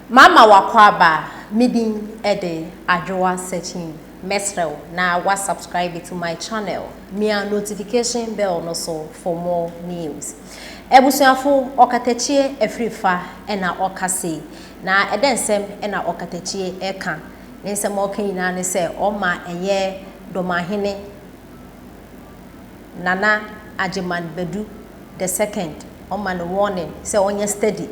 Mama wakwaba midin ede adwoa searching mesrel na wa subscribe to my channel mia notification bell no so for more news. Ebusuafo Okatakye Afrifa ena okase na edensem ena Okatakye eka nsem okanyina ne se oma eye Dormaahene Nana Bedu the second oma no warning se onye steady.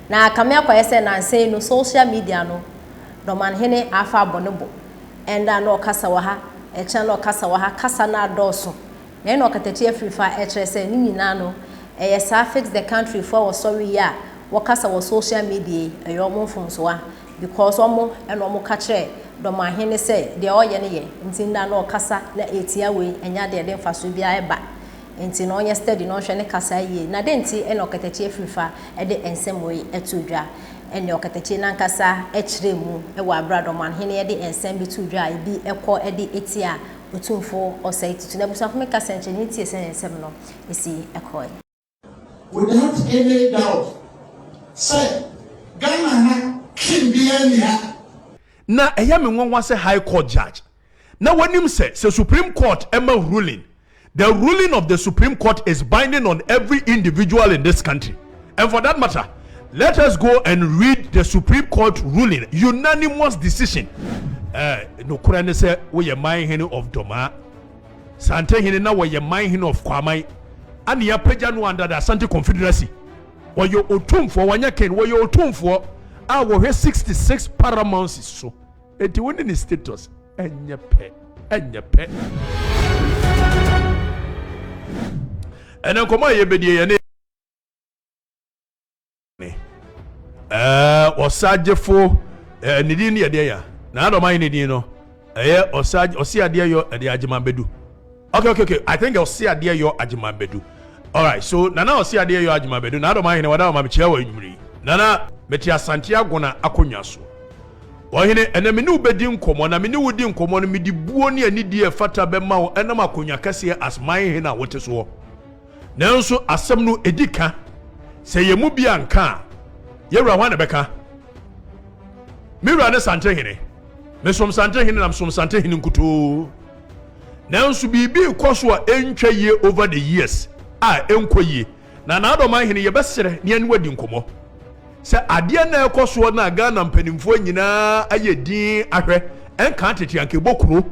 Na kamia kwa yese na say no social media no Dormaahene afa bonobo enda no kasa wa ha e channel kasa wa ha kasa na doso na no Okatakye Afrifa e kire say ni nyina no e yesa Fixthecountry for was sorry ya wo kasa wo social media e yo mo mfumso wa because omo eno omo ka kire Dormaahene say de oye ne ye ntinda no kasa na etia we enya de mfaso bia eba enti no onye steady no hwe ne kasa yie na de enti ena Okatakye Afrifa e de ensem we etudwa ene Okatakye nankasa e kire mu e wa bra Dormaahene e de ensem bi tudwa e bi ekọ e de etia otumfo osai tutu na busa fome kasa nche ni tie ensem no esi ekọ without any doubt say Ghana na kimbiania na eya me nwanwa say high court judge na wanim say Supreme Court emma ruling. The ruling of the Supreme Court is binding on every individual in this country. And for that matter, let us go and read the Supreme Court ruling. Unanimous decision. No Quran say we are Dormaahene of Doma. Sante hene na we are Dormaahene of Kwamai. And ya peja no under the Asante Confederacy. Wa yo otum for wanya ken wa yo otum for a wo 66 paramounts so. Eti woni ni status enye pe. And then come on, ye be ye ne. Osajefo nidi ni ade ya. Na Dormaahene nidi no. Osi ade yo ade Bedu. Okay. I think osi ade yo Bedu. All right. So nana osi ade yo Bedu. Na Dormaahene wada ma meche wa nwumri. Nana meche asante agona akonwa so. Ohene ene me ne ubedi nkomo na me ne wudi nkomo no me di buo ne ani die fata be ma wo ena makonwa kase asman na wote so. Nanso asem no edika se yemu bia nka yewura hwa na beka miwura ne sante hene mesom sante hene na mesom sante hene nkuto nanso bibi koso a entwa ye over the years enkoye na Dormaahene ye besere ne ani wadi nkomo se ade na ekoso na Ghana mpanimfo nyina ayedin ahwe enka tete anke bokuro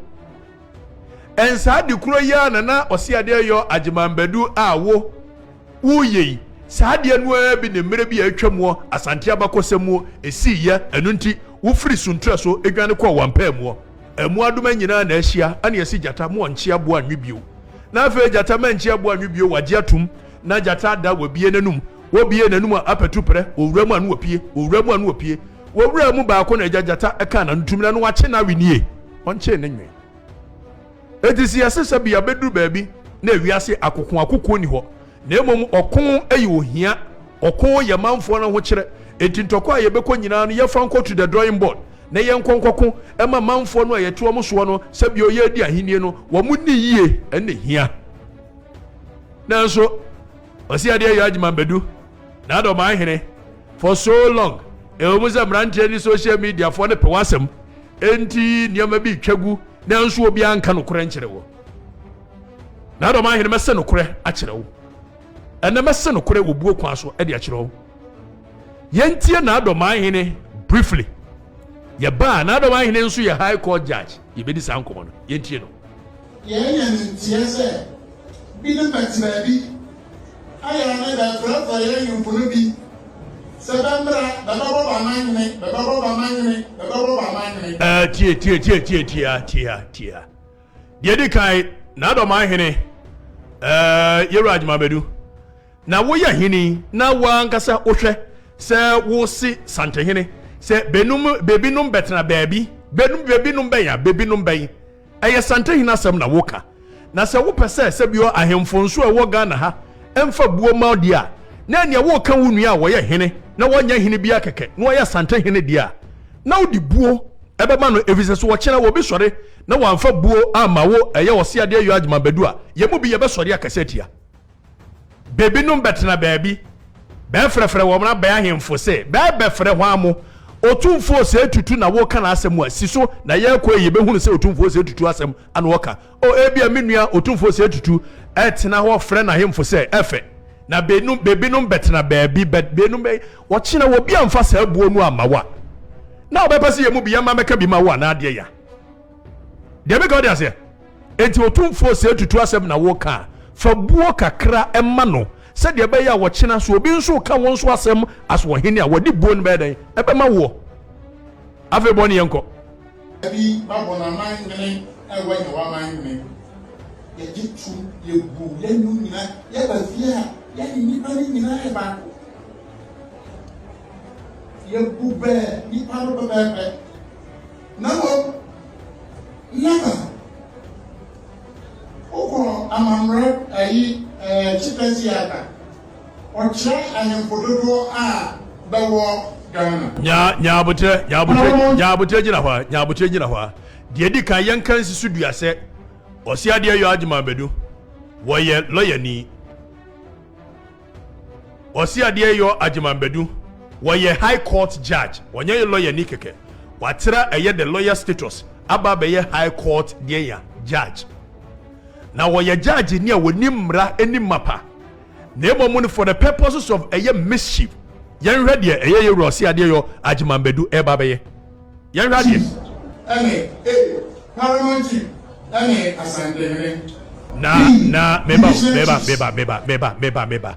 ensa de kuro ya na osi ade yo Bedu awo uye saade no bi ne mere bi atwam asante abakosemu esi ya enu nti wo firi suntra so edwane ko wampamu emu adoma nyina na ahia ane esi jata mo onche abo anwibio na afa jata manche abo anwibio waje atum na jata da wabie nanum apetupre owuramu anu opie wowuramu baako na jata eka na ntum na no wache na winie onche ne nwe edisi asesa bia beduru baabi na ewiase akoko ni ho na emom okon ayi ohia okon ye manfo na ho kire etintoko a ye beko nyina no ye franco to the drawing board na ye nkonkoko ema manfo no ye to so no sabi o ye di ahenie no wo mu ni yie ene hia nanso osi ade ya Bedu na Dormaahene for so long ewomuza brandje ni social media for ne pewasem enti niam bi twagu nanso obi anka no kore nkire wo na Dormaahene mese no kore akire wo ene mese no kore obuo kwa so e de akire wo yentie na Dormaahene briefly ye ba na Dormaahene nso ye high court judge ye bedi san komo no yentie no ye ntie se bi na patira bi aya na da fra ye yumpuno bi se bambra baba baba manyene tia de kai na Dormaahene yewura Bedu na wo ya hini na wa nkasa ohwe se wo si sante hene se bebinum betna baabi bebinum bɛn eye sante hene asem na woka na se wo pese se bio ahemfo nso e wo Ghana ha emfa buo maudi a na ne wo ka wunua wo ye hene na wonya hene bia keke na wo ya sante hene dia na odi buo ebema no evise so wo kyena wo bi sore na wamfa buo ama wo eye wo se ade yo Bedu a ye mu bi ye be sore akasetia bebinum betna baabi be frefre wo na be ahemfo se be frɛ ho amo otumfo se tutu na wo ka na asem a siso na ye kwa ye behunu se otumfo se tutu asem ana wo ka o ebia menua otumfo se tutu etena ho frɛ na hemfo se efe na bebinom betena baabi benum be wo kina wo bia mfa sa abuo nu amawa na obepese ye mu bia ma meka bi ma wo na ade ya de be god ase enti otumfo se tutu asem na wo ka fa buo kakra emma no se de be ya wo kina so obi nso ka won so asem aso hene a wodi buo no be den ebe ma wo afi boni yenko abi babona man ngene ewa ye wa man ngene ye jitu ye bu ye nu nyina ye ba fia ye ni ba ni nyina e ba ye bu be ni pa ro be na wo never oko amamre ayi chipenzi aka o tra anyampododo a bewo Ghana nyabutre gina hwa de di kan yankan sisu dua se osia de yo agima bedu wo ye lawyer ni osia de yo agima bedu wo ye high court judge wonye ye lawyer ni keke watira eye the lawyer status aba be ye high court de ya judge na wo ye judge ni a woni mra eni mapa na ebomun for the purposes of eye mischief yan hwede eye ye rosi ade yo agima bedu e ba be ye yan hwede Parliament asante na meba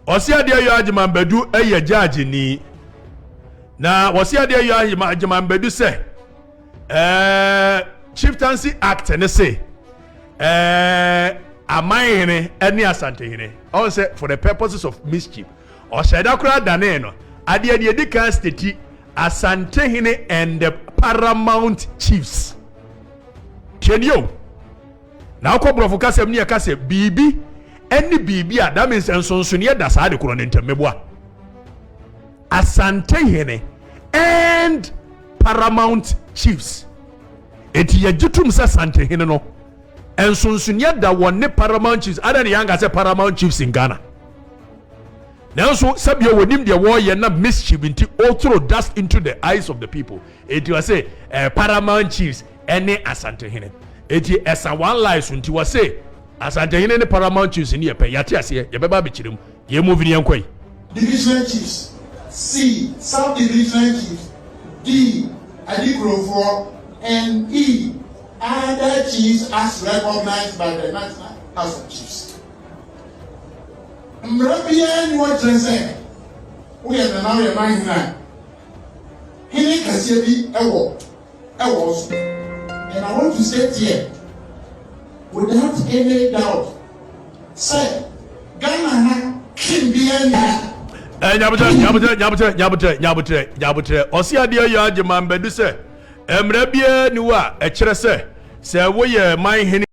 osi ade yo agima bedu eye judge ni na osi ade yo agima bedu se chieftaincy act ne say amayene eni asante hene on say for the purposes of mischief or sheda kura dane no ade di kan state asante hene and the paramount chiefs kenyo na akobrofo kasem ne kase bibi eni bibi a that means ensonso ne da sa de kuro ne ntamebua asante hene and paramount chiefs eti yajitum sa asante hene no ensonso ne da wonne paramount chiefs ada ne yanga say paramount chiefs in Ghana now sabio wonim de wo ye na mischief into all throw dust into the eyes of the people it was say paramount chiefs any asante hene it esa one lies unti was say asante hene ne paramount chiefs ni ye pe yate ase ye beba be kirem ye move ni yankoi divisional chiefs C sub divisional chiefs D adikrofo and E other chiefs as recognized by the National House of Chiefs. Mrabia ni wa trense we na na we man na hini kase bi ewo so and I want to state here without any doubt say Ghana na kin bi anya nyabutre osi ade yo agima bedu se mrabia ni wa e kire se wo ye man hini